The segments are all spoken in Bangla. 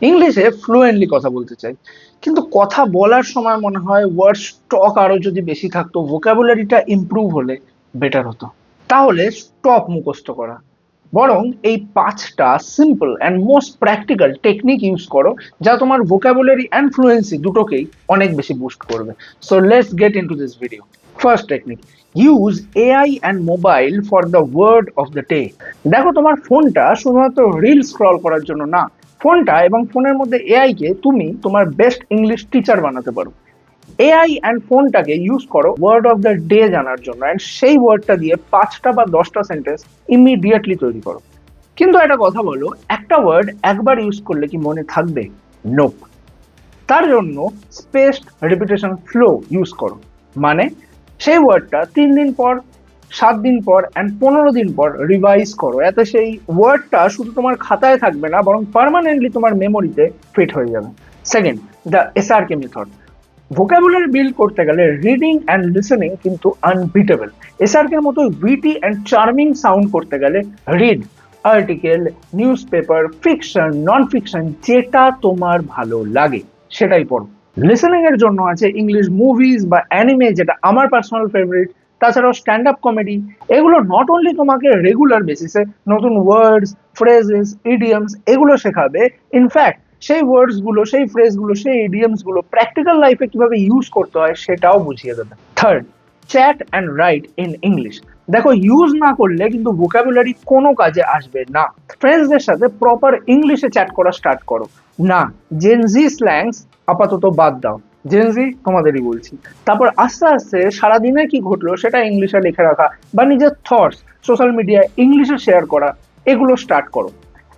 ইংলিশে ফ্লুয়েন্টলি কথা বলতে চাই, কিন্তু কথা বলার সময় মনে হয় ওয়ার্ড স্টক আরো যদি বেশি থাকতো, ভোকাবুলারিটা ইমপ্রুভ হলে বেটার হতো। তাহলে স্টপ মুখস্থ করা, বরং এই 5টা simple and most practical technique use করো, যা তোমার ভোকাবুলারি অ্যান্ড ফ্লুয়েন্সি দুটোকেই অনেক বেশি বুস্ট করবে। So let's get into this video. First technique, use AI and mobile for the word of the day. দেখো, তোমার ফোনটা শুধুমাত্র রিল স্ক্রল করার জন্য না, ফোনটা এবং ফোনের মধ্যে এআই কে তুমি তোমার বেস্ট ইংলিশ টিচার বানাতে পারো। এআই অ্যান্ড ফোনটাকে ইউজ করো ওয়ার্ড অফ দ্য ডে জানার জন্য, অ্যান্ড সেই ওয়ার্ডটা দিয়ে 5টা বা 10টা সেন্টেন্স ইমিডিয়েটলি তৈরি করো। কিন্তু একটা কথা বলো, একটা ওয়ার্ড একবার ইউজ করলে কি মনে থাকবে? নোপ। তার জন্য স্পেসড রিপিটেশন ফ্লো ইউজ করো। মানে সেই ওয়ার্ডটা 3 দিন পর, 7 দিন পর অ্যান্ড 15 দিন পর রিভাইজ করো, এতে সেই ওয়ার্ডটা শুধু তোমার খাতায় থাকবে না, বরং পার্মানেন্টলি তোমার মেমোরিতে ফিট হয়ে যাবে। Second, the SRK method. Vocabulary build করতে গেলে রিডিং অ্যান্ড লিসেনিং কিন্তু আনবিটেবল। এসআরকের মতো উইটি অ্যান্ড চার্মিং সাউন্ড করতে গেলে read, article, news paper, fiction, non fiction, যেটা তোমার ভালো লাগে সেটাই পড়ো। লিসেনিং এর জন্য আছে ইংলিশ মুভিজ বা অ্যানিমে, যেটা আমার পার্সোনাল ফেভারিট। তাছাড়াও স্ট্যান্ড আপ কমেডি। এগুলো নট অনলি তোমাকে রেগুলার বেসিসে নতুন ওয়ার্ডস, ফ্রেজেস, ইডিয়ামস এগুলো শেখাবে, ইনফ্যাক্ট সেই ওয়ার্ডস গুলো, সেই ফ্রেজ গুলো, সেই ইডিয়ামস গুলো প্র্যাকটিক্যাল লাইফে কিভাবে ইউজ করতে হয় সেটাও বুঝিয়ে দেবে। Third, chat and right in English. দেখো, ইউজ না করলে কিন্তু ভোকাবুলারি কোনো কাজে আসবে না। ফ্রেন্ডসদের সাথে প্রপার ইংলিশে চ্যাট করা স্টার্ট করো। না, জেনজি স্ল্যাংস আপাতত বাদ দাও, জেনজি তোমাদেরই বলছি। তারপর আস্তে আস্তে সারাদিনে কি ঘটলো সেটা ইংলিশে লিখে রাখা, বা নিজের থটস সোশ্যাল মিডিয়ায় ইংলিশে শেয়ার করা, এগুলো স্টার্ট করো।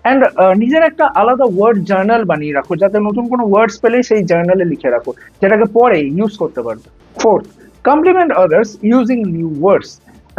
অ্যান্ড নিজের একটা আলাদা ওয়ার্ড জার্নাল বানিয়ে রাখো, যাতে নতুন কোনো ওয়ার্ডস পেলে সেই জার্নালে লিখে রাখো, যেটাকে পরে ইউজ করতে পারবে। Fourth, compliment others using new words.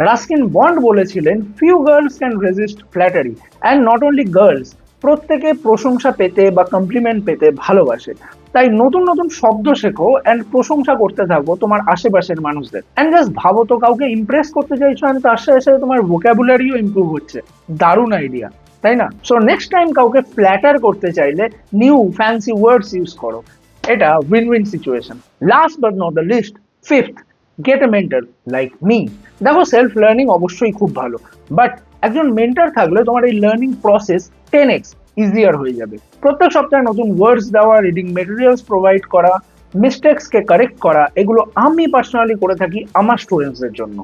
Ruskin Bond বলেছিলেন, few girls can resist flattery and not only girls, প্রত্যেকে প্রশংসা পেতে বা কমপ্লিমেন্ট পেতে ভালোবাসে। তাই নতুন নতুন শব্দ শেখো অ্যান্ড প্রশংসা করতে থাকো তোমার আশেপাশের মানুষদের। অ্যান্ড জাস্ট ভাবো তো, কাউকে ইমপ্রেস করতে চাইছো অ্যান্ড তার সাথে সাথে তোমার ভোকাবুলারিও ইমপ্রুভ হচ্ছে। দারুণ আইডিয়া, তাই না? সো নেক্সট টাইম কাউকে ফ্ল্যাটার করতে চাইলে নিউ ফ্যান্সি ওয়ার্ডস ইউজ করো। এটা win win situation. Last but not the least, fifth, get a mentor like me. দেখো, সেলফ লার্নিং অবশ্যই খুব ভালো, বাট একজন মেন্টর থাকলে তোমার এই লার্নিং প্রসেস 10x ইজিয়ার হয়ে যাবে। প্রত্যেক সপ্তাহে নতুন ওয়ার্ডস দেওয়া, রিডিং মেটেরিয়ালস প্রোভাইড করা, মিস্টেক্সকে কারেক্ট করা, এগুলো আমি পার্সোনালি করে থাকি আমার স্টুডেন্টসদের জন্য।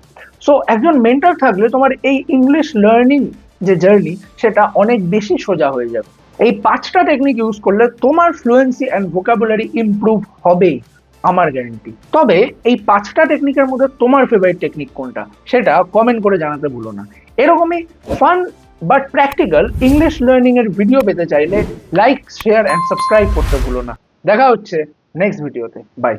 সো একজন মেন্টর থাকলে তোমার এই ইংলিশ লার্নিং যে জার্নি সেটা অনেক বেশি সোজা হয়ে যাবে। এই 5টা টেকনিক ইউজ করলে তোমার ফ্লুয়েন্সি অ্যান্ড ভোকাবুলারি ইমপ্রুভ হবেই, আমার গ্যারেন্টি। তবে এই 5টা টেকনিকের মধ্যে তোমার ফেভারিট টেকনিক কোনটা সেটা কমেন্ট করে জানাতে ভুলো না। এরকমই fun but practical English learning এর ভিডিও পেতে চাইলে লাইক, শেয়ার অ্যান্ড সাবস্ক্রাইব করতে ভুলো না। দেখা হচ্ছে নেক্সট ভিডিওতে। বাই।